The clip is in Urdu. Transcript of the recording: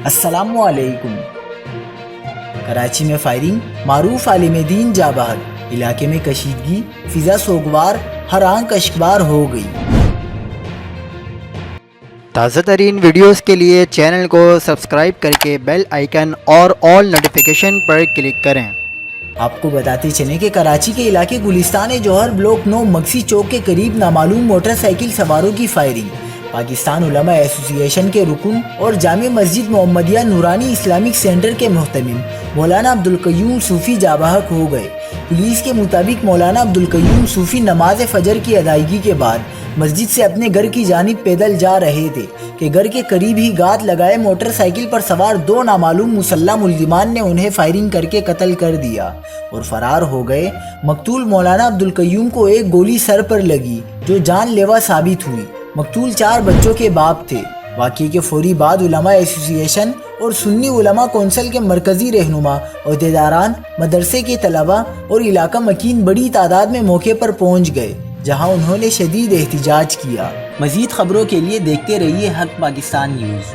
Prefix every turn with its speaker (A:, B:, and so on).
A: السلام علیکم۔ کراچی میں فائرنگ، معروف عالم دین جاں بحق، علاقے میں کشیدگی، فضا سوگوار، ہر آنکھ اشکبار ہو گئی۔
B: تازہ ترین ویڈیوز کے لیے چینل کو سبسکرائب کر کے بیل آئیکن اور آل نوٹیفیکیشن پر کلک کریں۔
A: آپ کو بتاتے چلیں کہ کراچی کے علاقے گلستان جوہر بلاک 9 مگسی چوک کے قریب نامعلوم موٹر سائیکل سواروں کی فائرنگ۔ پاکستان علماء ایسوسی ایشن کے رکن اور جامع مسجد محمدیہ نورانی اسلامک سینٹر کے محتمم مولانا عبدالقیوم صوفی جاں بحق ہو گئے۔ پولیس کے مطابق مولانا عبدالقیوم صوفی نماز فجر کی ادائیگی کے بعد مسجد سے اپنے گھر کی جانب پیدل جا رہے تھے کہ گھر کے قریب ہی گھات لگائے موٹر سائیکل پر سوار 2 نامعلوم مسلح ملزمان نے انہیں فائرنگ کر کے قتل کر دیا اور فرار ہو گئے۔ مقتول مولانا عبدالقیوم کو ایک گولی سر پر لگی جو جان لیوا ثابت ہوئی۔ مقتول 4 بچوں کے باپ تھے۔ واقعے کے فوری بعد علماء ایسوسی ایشن اور سنی علماء کونسل کے مرکزی رہنما، عہدیداران، مدرسے کے طلباء اور علاقہ مکین بڑی تعداد میں موقع پر پہنچ گئے، جہاں انہوں نے شدید احتجاج کیا۔ مزید خبروں کے لیے دیکھتے رہیے حق پاکستان نیوز۔